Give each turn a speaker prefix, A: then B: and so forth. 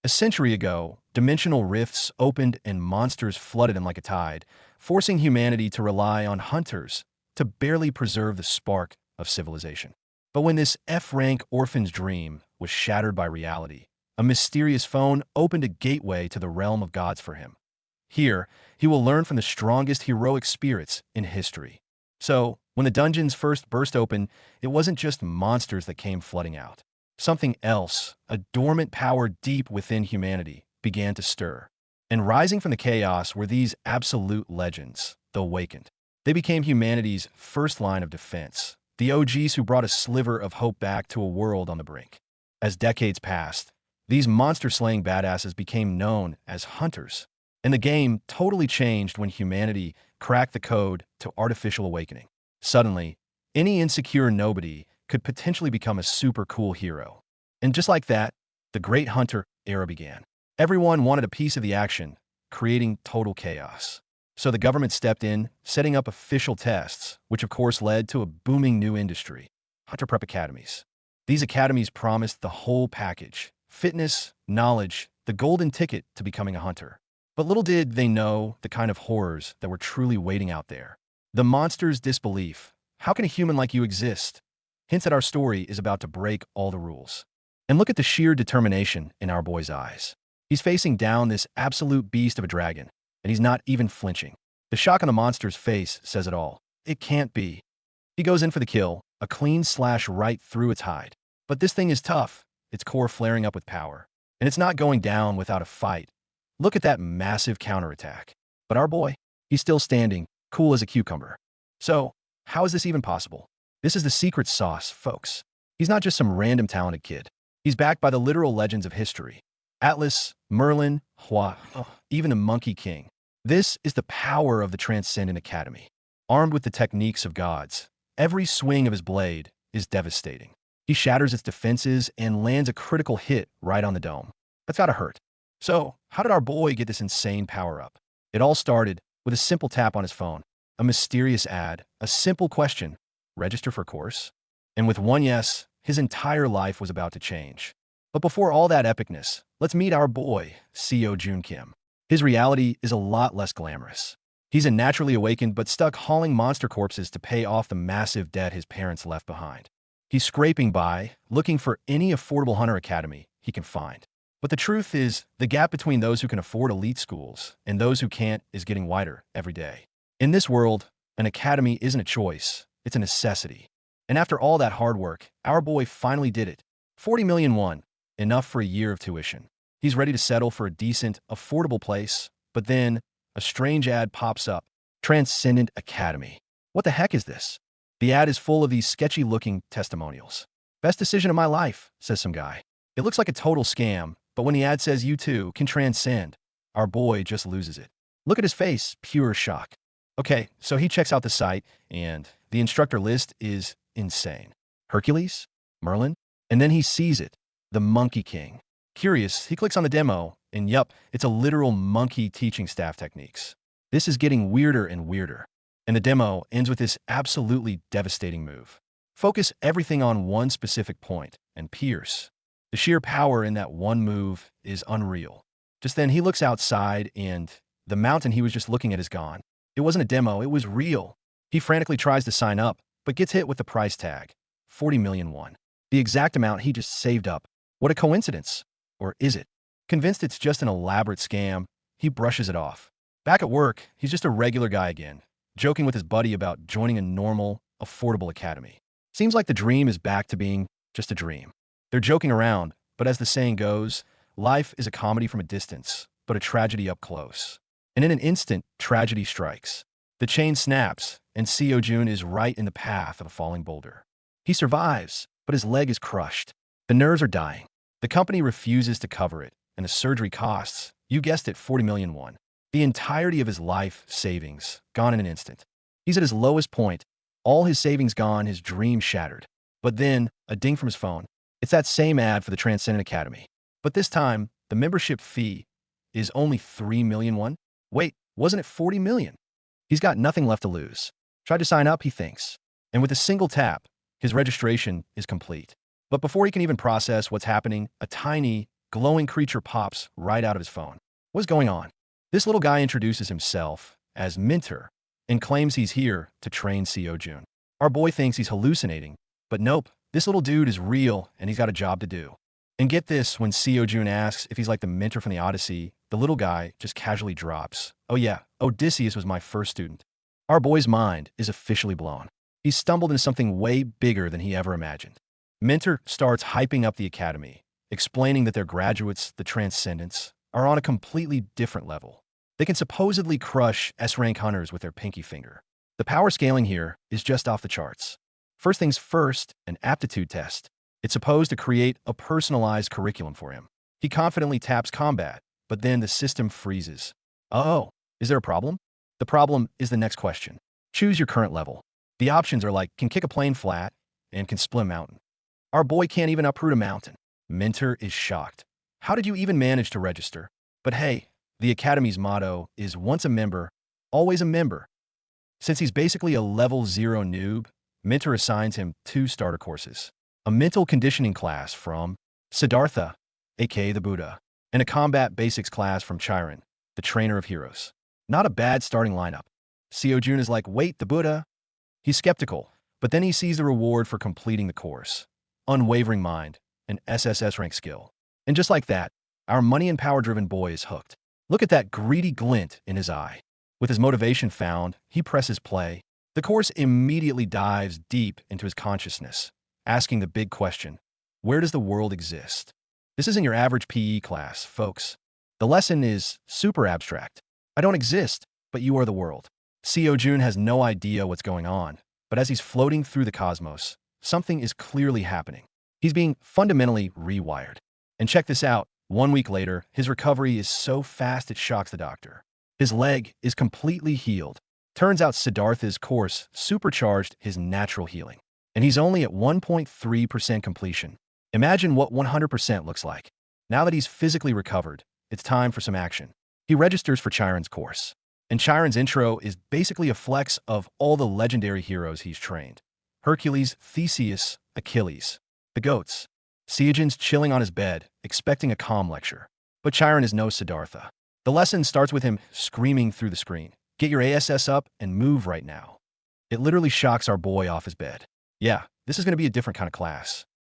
A: A century ago, dimensional rifts opened and monsters flooded in like a tide, forcing humanity to rely on hunters to barely preserve the spark of civilization. But when this F-rank orphan's dream was shattered by reality, a mysterious phone opened a gateway to the realm of gods for him. Here, he will learn from the strongest heroic spirits in history. So, when the dungeons first burst open, it wasn't just monsters that came flooding out. Something else, a dormant power deep within humanity, began to stir. And rising from the chaos were these absolute legends, the Awakened. They became humanity's first line of defense, the OGs who brought a sliver of hope back to a world on the brink. As decades passed, these monster-slaying badasses became known as hunters. And the game totally changed when humanity cracked the code to artificial awakening. Suddenly, any insecure nobody could potentially become a super cool hero. And just like that, the Great Hunter era began. Everyone wanted a piece of the action, creating total chaos. So the government stepped in, setting up official tests, which of course led to a booming new industry, hunter prep academies. These academies promised the whole package: fitness, knowledge, the golden ticket to becoming a hunter. But little did they know the kind of horrors that were truly waiting out there. The monster's disbelief. How can a human like you exist? Hints that our story is about to break all the rules. And look at the sheer determination in our boy's eyes. He's facing down this absolute beast of a dragon, and he's not even flinching. The shock on the monster's face says it all. It can't be. He goes in for the kill, a clean slash right through its hide. But this thing is tough, its core flaring up with power. And it's not going down without a fight. Look at that massive counterattack. But our boy, he's still standing, cool as a cucumber. So, how is this even possible? This is the secret sauce, folks. He's not just some random talented kid. He's backed by the literal legends of history. Atlas, Merlin, Hua, even the Monkey King. This is the power of the Transcendent Academy. Armed with the techniques of gods, every swing of his blade is devastating. He shatters its defenses and lands a critical hit right on the dome. That's gotta hurt. So, how did our boy get this insane power-up? It all started with a simple tap on his phone, a mysterious ad, a simple question: register for course? And with one yes, his entire life was about to change. But before all that epicness, let's meet our boy, Seo Joon Kim. His reality is a lot less glamorous. He's a naturally awakened but stuck hauling monster corpses to pay off the massive debt his parents left behind. He's scraping by, looking for any affordable hunter academy he can find. But the truth is, the gap between those who can afford elite schools and those who can't is getting wider every day. In this world, an academy isn't a choice, it's a necessity. And after all that hard work, our boy finally did it. 40 million won, enough for a year of tuition. He's ready to settle for a decent, affordable place, but then a strange ad pops up. Transcendent Academy. What the heck is this? The ad is full of these sketchy-looking testimonials. Best decision of my life, says some guy. It looks like a total scam, but when the ad says you too can transcend, our boy just loses it. Look at his face, pure shock. Okay, so he checks out the site, and the instructor list is insane. Hercules? Merlin? And then he sees it. The Monkey King. Curious, he clicks on the demo, and yup, it's a literal monkey teaching staff techniques. This is getting weirder and weirder. And the demo ends with this absolutely devastating move. Focus everything on one specific point, and pierce. The sheer power in that one move is unreal. Just then, he looks outside, and the mountain he was just looking at is gone. It wasn't a demo, it was real. He frantically tries to sign up, but gets hit with the price tag. 40 million won. The exact amount he just saved up. What a coincidence. Or is it? Convinced it's just an elaborate scam, he brushes it off. Back at work, he's just a regular guy again, joking with his buddy about joining a normal, affordable academy. Seems like the dream is back to being just a dream. They're joking around, but as the saying goes, life is a comedy from a distance, but a tragedy up close. And in an instant, tragedy strikes. The chain snaps, and Seo Joon is right in the path of a falling boulder. He survives, but his leg is crushed. The nerves are dying. The company refuses to cover it, and the surgery costs, you guessed it, 40 million won. The entirety of his life savings, gone in an instant. He's at his lowest point, all his savings gone, his dream shattered. But then, a ding from his phone. It's that same ad for the Transcendent Academy. But this time, the membership fee is only 3 million won. Wait, wasn't it 40 million? He's got nothing left to lose. Tried to sign up, he thinks. And with a single tap, his registration is complete. But before he can even process what's happening, a tiny, glowing creature pops right out of his phone. What's going on? This little guy introduces himself as Minter and claims he's here to train Seo Jun. Our boy thinks he's hallucinating, but nope, this little dude is real and he's got a job to do. And get this, when Seo Jun asks if he's like the Minter from the Odyssey, the little guy just casually drops, "Oh yeah, Odysseus was my first student." Our boy's mind is officially blown. He's stumbled into something way bigger than he ever imagined. Minter starts hyping up the academy, explaining that their graduates, the Transcendents, are on a completely different level. They can supposedly crush S-rank hunters with their pinky finger. The power scaling here is just off the charts. First things first, an aptitude test. It's supposed to create a personalized curriculum for him. He confidently taps combat, but then the system freezes. Oh, is there a problem? The problem is the next question. Choose your current level. The options are like, can kick a plane flat and can split a mountain. Our boy can't even uproot a mountain. Minter is shocked. How did you even manage to register? But hey, the Academy's motto is once a member, always a member. Since he's basically a level 0 noob, Minter assigns him 2 starter courses. A mental conditioning class from Siddhartha, aka the Buddha, and a combat basics class from Chiron, the trainer of heroes. Not a bad starting lineup. Seo Jun is like, wait, the Buddha? He's skeptical, but then he sees the reward for completing the course. Unwavering mind, and SSS rank skill. And just like that, our money and power-driven boy is hooked. Look at that greedy glint in his eye. With his motivation found, he presses play. The course immediately dives deep into his consciousness, asking the big question, where does the world exist? This isn't your average PE class, folks. The lesson is super abstract. I don't exist, but you are the world. Seo Jun has no idea what's going on, but as he's floating through the cosmos, something is clearly happening. He's being fundamentally rewired. And check this out, 1 week later, his recovery is so fast it shocks the doctor. His leg is completely healed. Turns out Siddhartha's course supercharged his natural healing. And he's only at 1.3% completion. Imagine what 100% looks like. Now that he's physically recovered, it's time for some action. He registers for Chiron's course. And Chiron's intro is basically a flex of all the legendary heroes he's trained. Hercules, Theseus, Achilles. The goats. Seo Jun's chilling on his bed, expecting a calm lecture. But Chiron is no Siddhartha. The lesson starts with him screaming through the screen, "Get your ASS up and move right now." It literally shocks our boy off his bed. Yeah, this is going to be a different kind of class.